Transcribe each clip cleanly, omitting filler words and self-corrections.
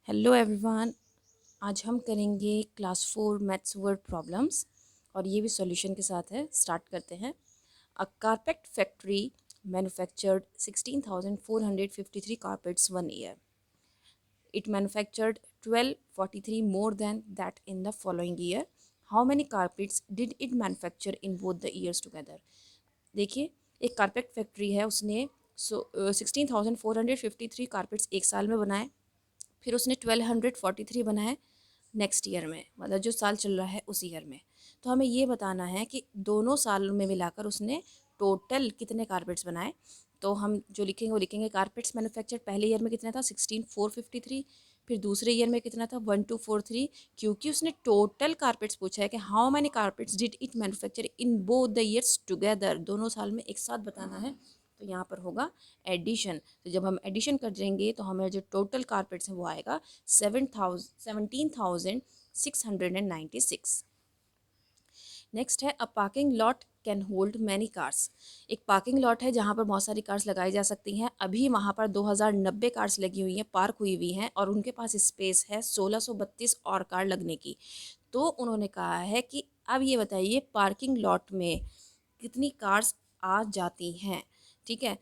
Hello everyone. आज हम करेंगे क्लास 4 मैथ्स वर्ड प्रॉब्लम्स और ये भी सॉल्यूशन के साथ है। स्टार्ट करते हैं। अ carpet factory manufactured 16,453 carpets one year. It manufactured 1243 more than that in the following year. How many carpets did it manufacture in both the years together? देखिए, एक कारपेट फैक्ट्री है, उसने 16,453 कारपेट्स एक साल में बनाए, फिर उसने 1243 बनाए नेक्स्ट ईयर में, मतलब जो साल चल रहा है उस ईयर में। तो हमें ये बताना है कि दोनों सालों में मिलाकर उसने टोटल कितने कारपेट्स बनाए। तो हम जो लिखेंगे वो लिखेंगे कारपेट्स मैन्युफैक्चर्ड पहले ईयर में कितना था 16,453, फिर दूसरे ईयर में कितना था 1,243। क्योंकि उसने टोटल कारपेट्स पूछा है कि how many carpets did it manufacture in both the years together, दोनों साल में एक साथ बताना है। तो यहाँ पर होगा एडिशन। तो जब हम एडिशन कर देंगे तो हमें जो टोटल कारपेट्स हैं वो आएगा 17,696। नेक्स्ट है a parking lot can hold many cars. एक पार्किंग लॉट है जहाँ पर बहुत सारी कार्स लगाई जा सकती हैं। अभी वहाँ पर 2090 कार्स लगी हुई हैं, पार्क हुई हुई हैं, और उनके पास स्पेस है 1632 और कार लगने की। तो उन्होंने कहा है कि अब ये बताइए पार्किंग लॉट में कितनी कार्स आ जाती हैं। ठीक है,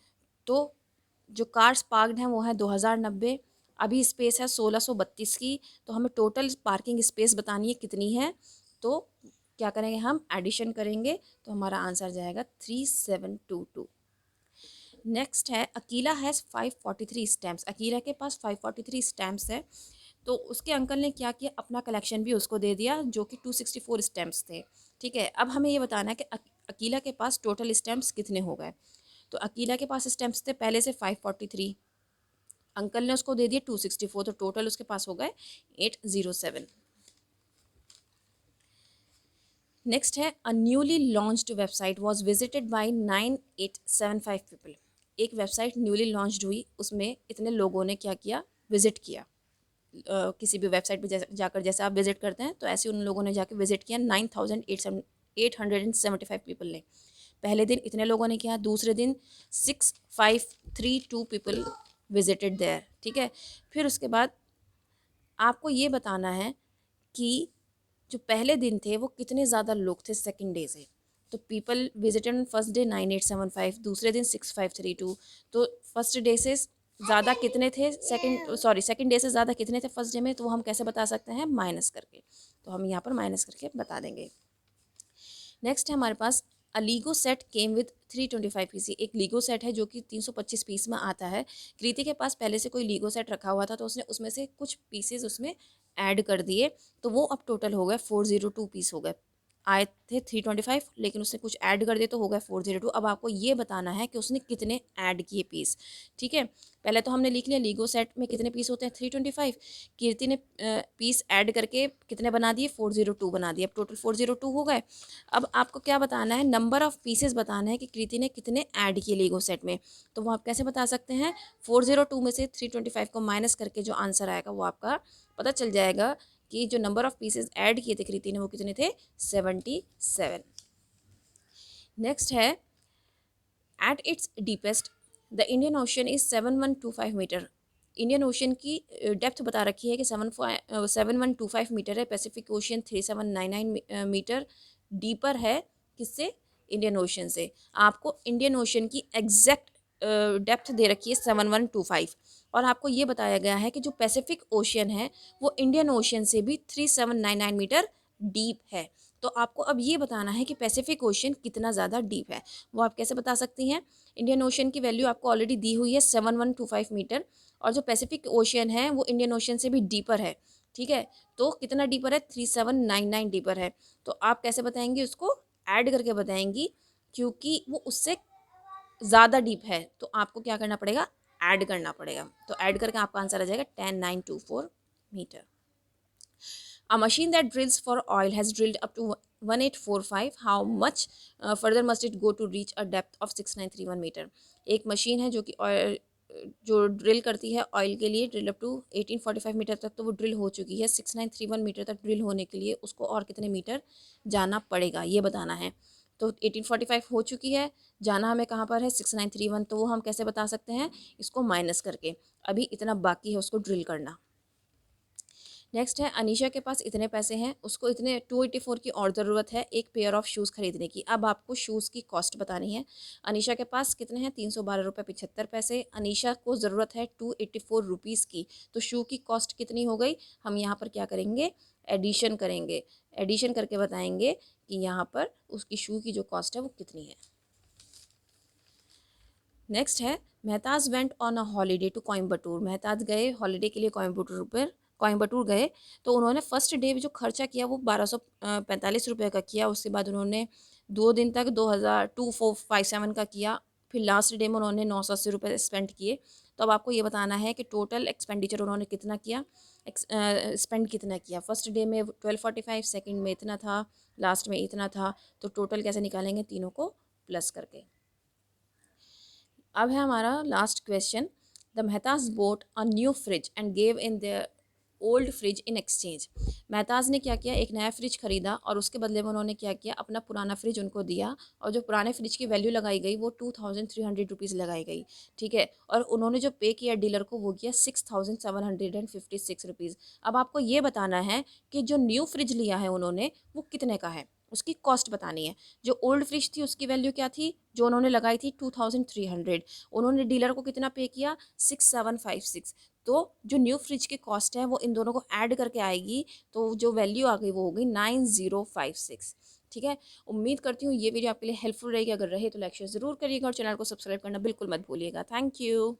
तो जो कार्स पार्क्ड हैं वो हैं 2090, अभी स्पेस है 1632 की। तो हमें टोटल पार्किंग स्पेस बतानी है कितनी है। तो क्या करेंगे, हम एडिशन करेंगे तो हमारा आंसर जाएगा 3722। नेक्स्ट है अकीला हैज़ 543 स्टैम्प्स। अकीला के पास 543 स्टैम्प्स है। तो उसके अंकल ने क्या किया, अपना कलेक्शन भी उसको दे दिया जो कि 264 स्टैम्प्स थे। ठीक है, अब हमें ये बताना है कि अकीला के पास टोटल स्टैम्प्स कितने हो गए। तो अकीला के पास स्टैम्प्स थे पहले से 543, अंकल ने उसको दे दिए 264, तो टोटल उसके पास हो गए 807। नेक्स्ट है a newly launched website was visited by 9875 people. एक वेबसाइट न्यूली लॉन्च्ड हुई, उसमें इतने लोगों ने क्या किया, विजिट किया। किसी भी वेबसाइट पे जाकर जैसे आप विजिट करते हैं तो ऐसे उन लोगों ने जाकर विजिट किया 9,875 पीपल ने। पहले दिन इतने लोगों ने किया, दूसरे दिन 6,532 पीपल विजिटेड देयर। ठीक है, फिर उसके बाद आपको ये बताना है कि जो पहले दिन थे वो कितने ज़्यादा लोग थे सेकंड डे से। तो people visited on first day 9,875, दूसरे दिन 6,532। तो फर्स्ट डे से ज़्यादा कितने थे, सेकंड डे से ज़्यादा कितने थे फर्स्ट डे में, तो वो हम कैसे बता सकते हैं, माइनस करके। तो हम यहाँ पर माइनस करके बता देंगे। नेक्स्ट है हमारे पास a Lego set came with 325 pieces. एक लीगो सेट है जो कि 325 पीस में आता है। कृति के पास पहले से कोई लीगो सेट रखा हुआ था, तो उसने उसमें से कुछ पीसेस उसमें ऐड कर दिए, तो वो अब टोटल हो गए 402 पीस हो गए। आए थे 325, लेकिन उसने कुछ ऐड कर दिए तो हो गए 402। अब आपको ये बताना है कि उसने कितने ऐड किए पीस। ठीक है, पहले तो हमने लिख लिया लीगो सेट में कितने पीस होते हैं 325। कीर्ति ने पीस ऐड करके कितने बना दिए, 402 बना दिए। अब टोटल 402 हो गए। अब आपको क्या बताना है, नंबर ऑफ़ पीसेस बताना है कि कृति ने कितने ऐड किए लीगो सेट में। तो वो आप कैसे बता सकते हैं, 402 में से 325 को माइनस करके जो आंसर आएगा वो आपका पता चल जाएगा कि जो नंबर ऑफ़ पीसेस ऐड किए थे कृति ने वो कितने थे, 77। नेक्स्ट है at its deepest the Indian Ocean is 7125 metre. Indian Ocean की डेप्थ बता रखी है कि 7125 मीटर है। पैसिफिक ओशन 3799 मीटर डीपर है किससे, इंडियन ओशन से। आपको इंडियन ओशन की एग्जैक्ट डेप्थ दे रखी है 7125, और आपको ये बताया गया है कि जो पैसिफिक ओशन है वो इंडियन ओशन से भी 3799 मीटर डीप है। तो आपको अब ये बताना है कि पैसिफिक ओशन कितना ज़्यादा डीप है। वो आप कैसे बता सकती हैं, इंडियन ओशन की वैल्यू आपको ऑलरेडी दी हुई है 7125 मीटर, और जो पैसिफिक ओशन है वो इंडियन ओशन से भी डीपर है। ठीक है, तो कितना डीपर है, 3799 डीपर है। तो आप कैसे बताएंगी, उसको ऐड करके बताएंगी, क्योंकि वो उससे ज़्यादा डीप है। तो आपको क्या करना पड़ेगा, ऐड करना पड़ेगा। तो ऐड करके आपका आंसर आ जाएगा 10924 metre. A machine that drills for oil has drilled up to 1845. How much further must it go to reach a depth of 6931 metre. एक मशीन है जो कि ऑयल जो ड्रिल करती है ऑयल के लिए, ड्रिल अप टू 1845 मीटर तक तो वो ड्रिल हो चुकी है। 6931 मीटर तक ड्रिल होने के लिए उसको और कितने मीटर जाना पड़ेगा, ये बताना है। तो 1845 हो चुकी है, जाना हमें कहाँ पर है, 6931। तो वो हम कैसे बता सकते हैं, इसको माइनस करके। अभी इतना बाकी है उसको ड्रिल करना। नेक्स्ट है अनीशा के पास इतने पैसे हैं, उसको इतने 284 की और ज़रूरत है एक पेयर ऑफ शूज़ खरीदने की। अब आपको शूज़ की कॉस्ट बतानी है। अनीशा के पास कितने हैं 312 रुपये 75 पैसे। अनीशा को ज़रूरत है 284 रुपीज़ की, तो शू की कॉस्ट कितनी हो गई? हम यहाँ पर क्या करेंगे? एडिशन करेंगे। एडिशन करके बताएंगे कि यहाँ पर उसकी शू की जो कॉस्ट है वो कितनी है। नेक्स्ट है Mehtaj went on a holiday to Coimbatore. Mehtaj गए हॉलीडे के लिए कोयम्बटूर गए। तो उन्होंने फर्स्ट डे जो खर्चा किया वो 1245 रुपये का किया। उसके बाद उन्होंने 2 दिन तक 2457 का किया। फिर लास्ट डे में उन्होंने 980 रुपये स्पेंड किए। तो अब आपको ये बताना है कि टोटल एक्सपेंडिचर उन्होंने कितना किया, स्पेंड कितना किया। फर्स्ट डे में 1245, सेकेंड में इतना था, लास्ट में इतना था। तो टोटल कैसे निकालेंगे? तीनों को प्लस करके। अब है हमारा last question. The Mehtaj bought a new fridge and gave in the old fridge in exchange. Mehtaj ने क्या किया? एक नया फ्रिज खरीदा और उसके बदले में उन्होंने क्या किया? अपना पुराना फ्रिज उनको दिया। और जो पुराने फ्रिज की वैल्यू लगाई गई वो 2300 रुपीज़ लगाई गई, ठीक है। और उन्होंने जो पे किया डीलर को वो किया 6756 रुपीज़। अब आपको ये बताना है कि जो न्यू फ्रिज लिया है उन्होंने वो कितने का है, उसकी कॉस्ट बतानी है। जो ओल्ड फ्रिज थी उसकी वैल्यू क्या थी जो उन्होंने लगाई थी? 2300। उन्होंने डीलर को कितना पे किया? 6756। तो जो न्यू फ्रिज की कॉस्ट है वो इन दोनों को ऐड करके आएगी, तो जो वैल्यू आ गई वो हो गई 9056, ठीक है। उम्मीद करती हूँ ये वीडियो आपके लिए हेल्पफुल रहेगी। अगर रहे तो लाइक शेयर ज़रूर करिएगा और चैनल को सब्सक्राइब करना बिल्कुल मत भूलिएगा। Thank you.